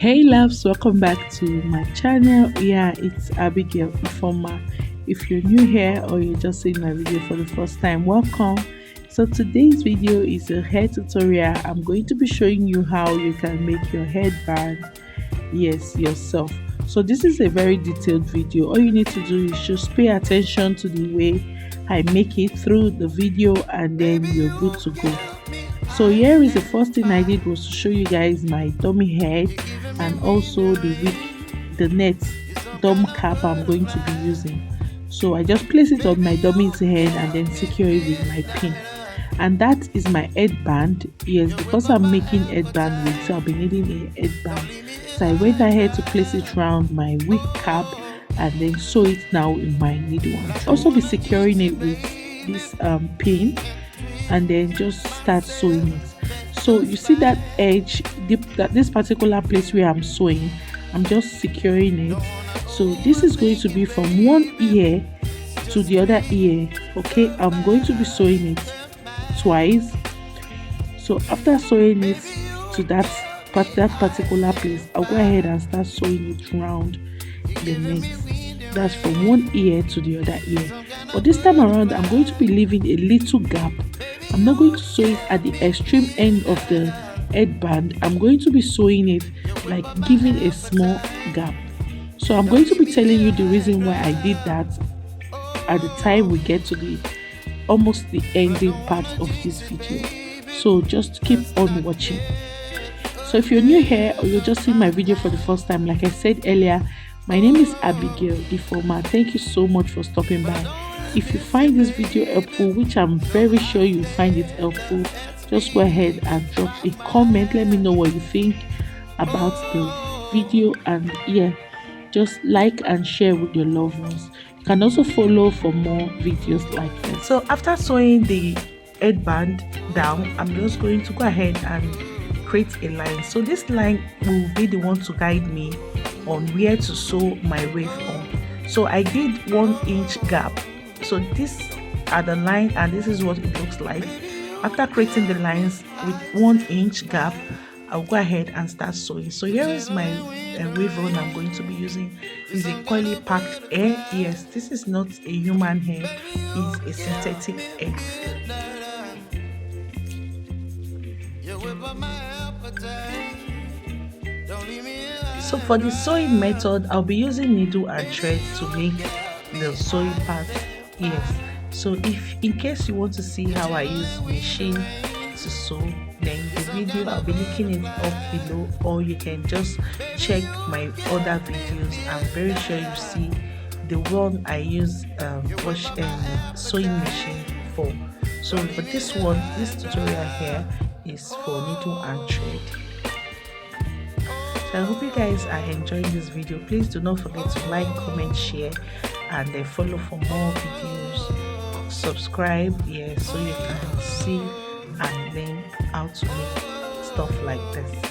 Hey loves, welcome back to my channel. Yeah, it's Abigail Informa. If you're new here or you're just seeing my video for the first time, welcome. So today's video is a hair tutorial. I'm going to be showing you how you can make your headband, yes, yourself. So this is a very detailed video. All you need to do is just pay attention to the way I make it through the video, and then you're good to go. So here is the first thing I did was to show you guys my dummy head and also the wig, the net dumb cap I'm going to be using. So I just place it on my dummy's head and then secure it with my pin. And that is my headband. Yes, because I'm making headband wig, so I'll be needing a headband. So I went ahead to place it around my wig cap and then sew it now in my needle. Also be securing it with this pin and then just start sewing it. So you see that edge, this particular place where I'm sewing, I'm just securing it. So this is going to be from one ear to the other ear. Okay, I'm going to be sewing it twice. So after sewing it to that particular place, I'll go ahead and start sewing it round the neck. That's from one ear to the other ear. But this time around, I'm going to be leaving a little gap. I'm not going to sew it at the extreme end of the headband. I'm going to be sewing it like giving a small gap. So I'm going to be telling you the reason why I did that at the time we get to the almost the ending part of this video. So just keep on watching. So if you're new here or you're just seeing my video for the first time, like I said earlier, my name is Abigail Informa. Thank you so much for stopping by. If you find this video helpful, which I'm very sure you find it helpful, just go ahead and drop a comment. Let me know what you think about the video, and yeah, just like and share with your loved ones. You can also follow for more videos like this. So after sewing the headband down, I'm just going to go ahead and create a line. So this line will be the one to guide me on where to sew my wave on. So I did 1 inch gap. So these are the line and this is what it looks like. After creating the lines with 1 inch gap, I'll go ahead and start sewing. So here is my wave on I'm going to be using. Is a coily packed hair. Yes, this is not a human hair, it's a synthetic hair. So for the sewing method, I'll be using needle and thread to make the sewing part. Yes, so if in case you want to see how I use machine to sew, then the video I'll be linking it up below, or you can just check my other videos. I'm very sure you see the one I use sewing machine for. So for this one, this tutorial here is for needle and thread. So I hope you guys are enjoying this video. Please do not forget to like, comment, share, and then follow for more videos. Subscribe, yeah, so you can see and learn how to make stuff like this.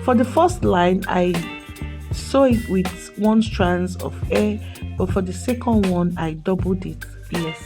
For the first line, I sew it with 1 strand of hair, but for the second one, I doubled it. Yes.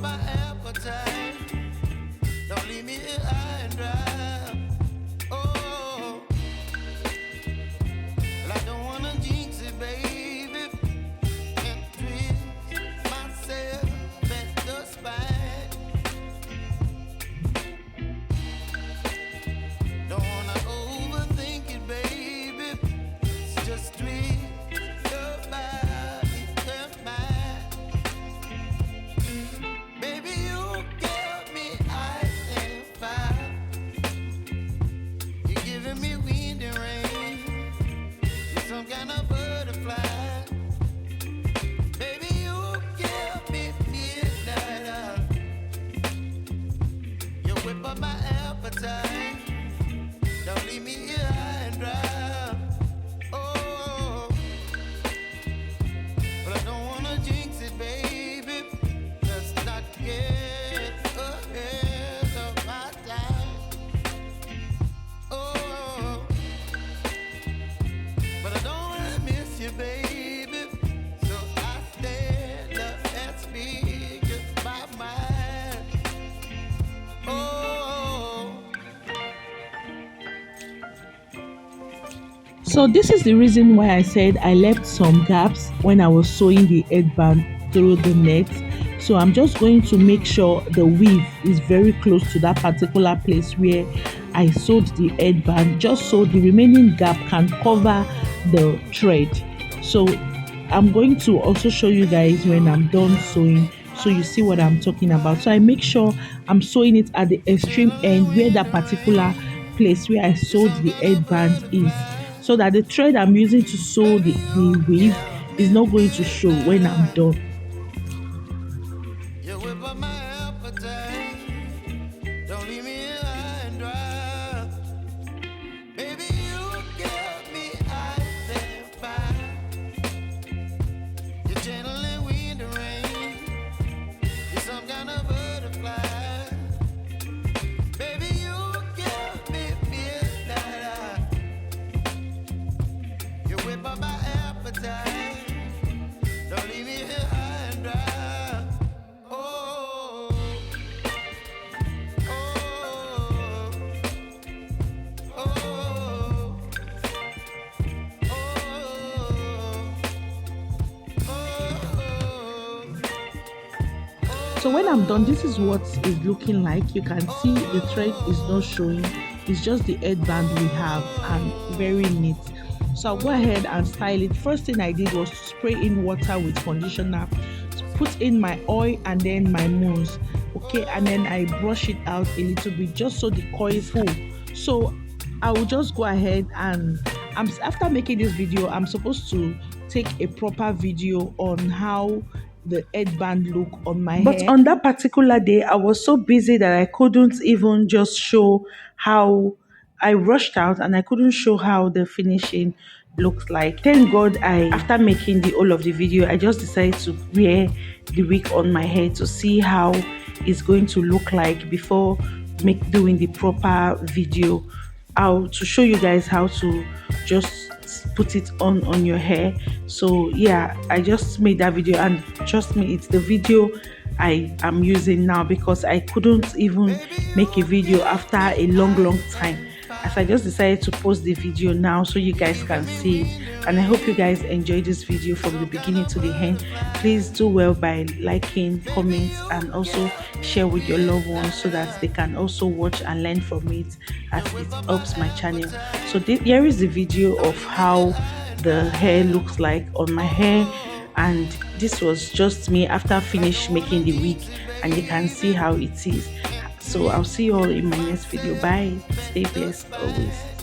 My appetite. So this is the reason why I said I left some gaps when I was sewing the headband through the net. So I'm just going to make sure the weave is very close to that particular place where I sewed the headband, just so the remaining gap can cover the thread. So I'm going to also show you guys when I'm done sewing, so you see what I'm talking about. So I make sure I'm sewing it at the extreme end where that particular place where I sewed the headband is, so that the thread I'm using to sew the weave is not going to show when I'm done. You whip up my appetite. Don't leave me here high and dry. Baby, you give me ice and fire. You're channeling wind and rain. You're some kind of butterfly. Baby, you give me midnight. You whip up my appetite. Don't leave me here high and dry. Oh, oh, oh, So when I'm done, this is what it's looking like. You can see the thread is not showing, it's just the headband we have, and very neat. So I'll go ahead and style it. First thing I did was to spray in water with conditioner, put in my oil and then my mousse, okay, and then I brush it out a little bit just so the coils full. So I will just go ahead and after making this video, I'm supposed to take a proper video on how the headband look on my But hair. on that particular day, I was so busy that I couldn't even just show how I rushed out, and I couldn't show how the finishing looks like. Thank God, after making the whole of the video, I just decided to wear the wig on my head to see how it's going to look like before doing the proper video. How to show you guys how to just put it on your hair. So yeah, I just made that video, and trust me, it's the video I am using now, because I couldn't even make a video after a long time, as I just decided to post the video now so you guys can see it. And I hope you guys enjoyed this video from the beginning to the end. Please do well by liking, comments, and also share with your loved ones so that they can also watch and learn from it, as it helps my channel. So here is the video of how the hair looks like on my hair, and this was just me after finish making the wig, and you can see how it is. So I'll see you all in my next video. Bye. Stay blessed always.